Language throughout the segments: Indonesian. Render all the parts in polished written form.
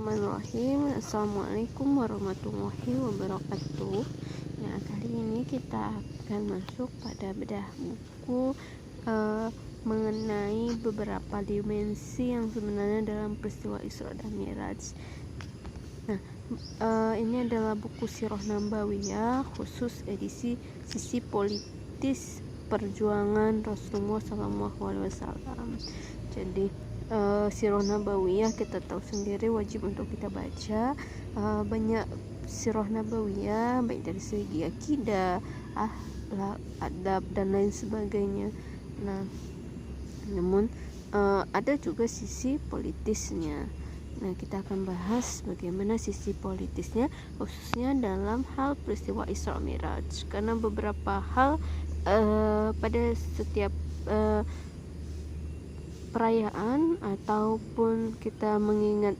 Bismillahirrahmanirrahim. Assalamualaikum warahmatullahi wabarakatuh. Nah, kali ini kita akan masuk pada bedah buku mengenai beberapa dimensi yang sebenarnya dalam peristiwa Isra dan Mi'raj. Nah, ini adalah buku Sirah Nabawiyah khusus edisi sisi politis perjuangan Rasulullah SAW. Jadi Sirah Nabawiyah kita tahu sendiri wajib untuk kita baca. Banyak Sirah Nabawiyah baik dari segi akidah, akhlak, adab dan lain sebagainya. Nah, namun ada juga sisi politisnya. Nah, kita akan bahas bagaimana sisi politisnya khususnya dalam hal peristiwa Isra Mi'raj, karena beberapa hal pada setiap perayaan ataupun kita mengingat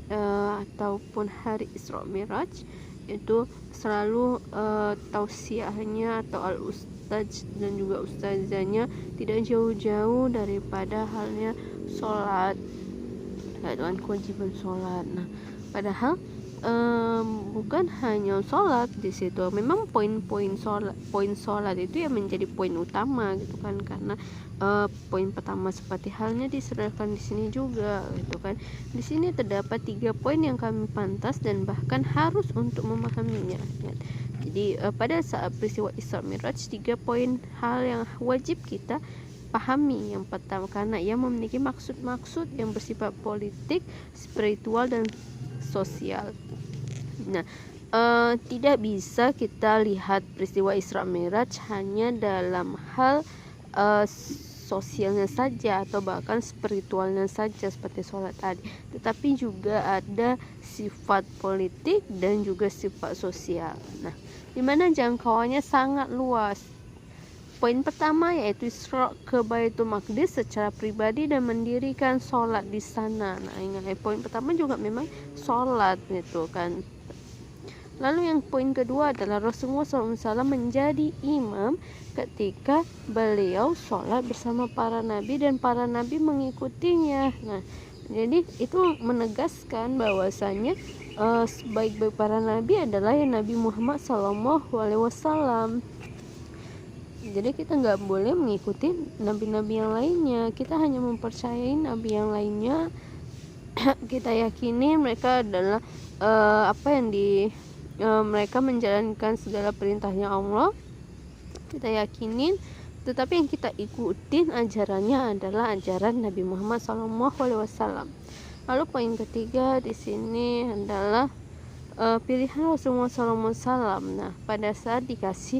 ataupun hari Isra Mi'raj itu selalu tausiahnya atau al-ustaz dan juga ustazahnya tidak jauh-jauh daripada halnya sholat, dengan kewajiban sholat. Nah, padahal bukan hanya sholat di situ, memang poin sholat itu yang menjadi poin utama gitu kan, karena poin pertama seperti halnya diserahkan di sini juga gitu kan. Di sini terdapat 3 poin yang kami pantas dan bahkan harus untuk memahaminya. Jadi pada saat peristiwa Isra Mi'raj 3 poin hal yang wajib kita pahami. Yang pertama, karena ia memiliki maksud-maksud yang bersifat politik, spiritual dan sosial. Nah, tidak bisa kita lihat peristiwa Isra Mi'raj hanya dalam hal sosialnya saja atau bahkan spiritualnya saja seperti sholat tadi, tetapi juga ada sifat politik dan juga sifat sosial. Nah, di mana jangkauannya sangat luas. Poin pertama yaitu Isra ke Baitul Maqdis secara pribadi dan mendirikan sholat di sana. Nah, ingat poin pertama juga memang sholat gitu kan. Lalu yang poin kedua adalah Rasulullah SAW menjadi imam ketika beliau sholat bersama para nabi dan para nabi mengikutinya. Nah, jadi itu menegaskan bahwasanya sebaik-baik para nabi adalah yang Nabi Muhammad SAW. Jadi kita nggak boleh mengikuti nabi-nabi yang lainnya, kita hanya mempercayai nabi yang lainnya. Kita yakini mereka adalah mereka menjalankan segala perintahnya Allah, kita yakinin, tetapi yang kita ikutin ajarannya adalah ajaran Nabi Muhammad SAW. Lalu poin ketiga di sini adalah pilihan Rasulullah SAW. Nah, pada saat dikasih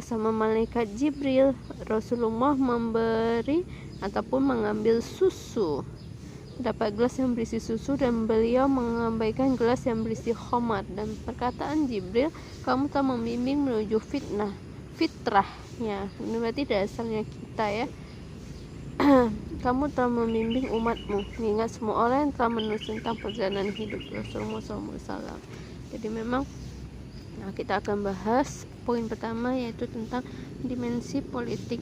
sama malaikat Jibril, Rasulullah memberi ataupun mengambil susu, dapat gelas yang berisi susu dan beliau mengabaikan gelas yang berisi khamar. Dan perkataan Jibril, kamu telah membimbing menuju fitrahnya, ini berarti dasarnya kita ya. Kamu telah membimbing umatmu, mengingat semua orang yang telah menulis tentang perjalanan hidup Rasulullah SAW. Jadi memang kita akan bahas poin pertama yaitu tentang dimensi politik.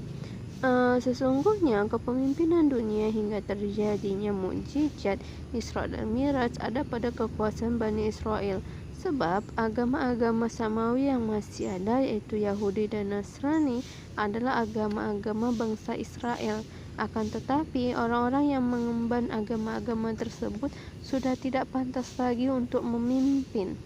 Sesungguhnya kepemimpinan dunia hingga terjadinya mukjizat Isra dan Mi'raj ada pada kekuasaan Bani Israel, sebab agama-agama samawi yang masih ada yaitu Yahudi dan Nasrani adalah agama-agama bangsa Israel. Akan tetapi orang-orang yang mengemban agama-agama tersebut sudah tidak pantas lagi untuk memimpin,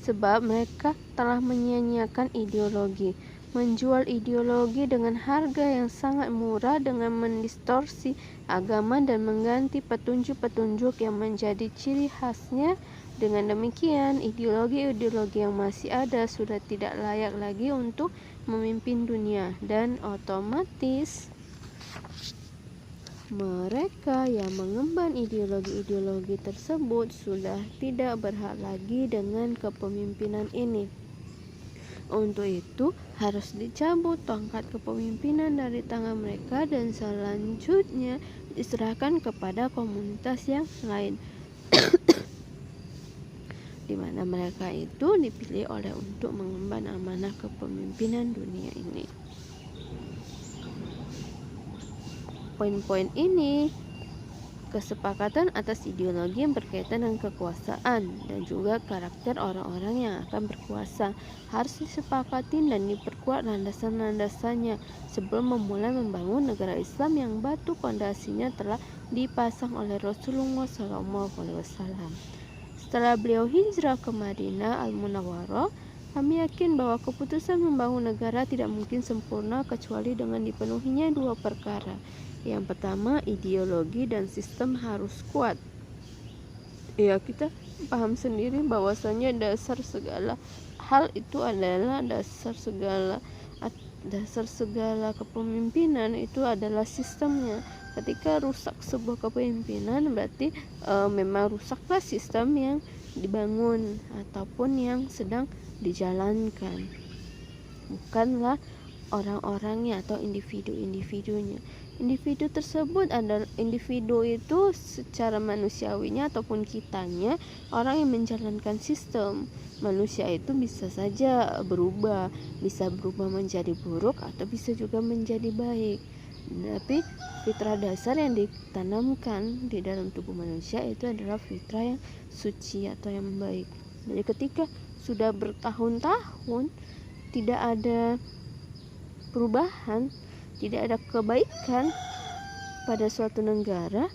sebab mereka telah menyia-nyiakan ideologi, menjual ideologi dengan harga yang sangat murah dengan mendistorsi agama dan mengganti petunjuk-petunjuk yang menjadi ciri khasnya. Dengan demikian, ideologi-ideologi yang masih ada sudah tidak layak lagi untuk memimpin dunia, dan otomatis mereka yang mengemban ideologi-ideologi tersebut sudah tidak berhak lagi dengan kepemimpinan ini. Untuk itu harus dicabut tongkat kepemimpinan dari tangan mereka dan selanjutnya diserahkan kepada komunitas yang lain di mana mereka itu dipilih oleh untuk mengemban amanah kepemimpinan dunia ini. Poin-poin ini kesepakatan atas ideologi yang berkaitan dengan kekuasaan dan juga karakter orang-orang yang akan berkuasa harus disepakati dan diperkuat landasan-landasannya sebelum memulai membangun negara Islam yang batu pondasinya telah dipasang oleh Rasulullah SAW. Setelah beliau hijrah ke Madinah Al-Munawwarah, kami yakin bahwa keputusan membangun negara tidak mungkin sempurna kecuali dengan dipenuhinya dua perkara. Yang pertama, ideologi dan sistem harus kuat. Ya, kita paham sendiri bahwasanya dasar segala hal itu adalah dasar segala kepemimpinan itu adalah sistemnya. Ketika rusak sebuah kepemimpinan berarti memang rusaklah sistem yang dibangun ataupun yang sedang dijalankan, bukanlah orang-orangnya atau individu-individunya. Individu tersebut adalah individu itu secara manusiawinya ataupun kitanya orang yang menjalankan sistem. Manusia itu bisa saja berubah, bisa berubah menjadi buruk atau bisa juga menjadi baik. Tapi fitrah dasar yang ditanamkan di dalam tubuh manusia itu adalah fitrah yang suci atau yang baik. Jadi ketika sudah bertahun-tahun tidak ada perubahan, tidak ada kebaikan pada suatu negara,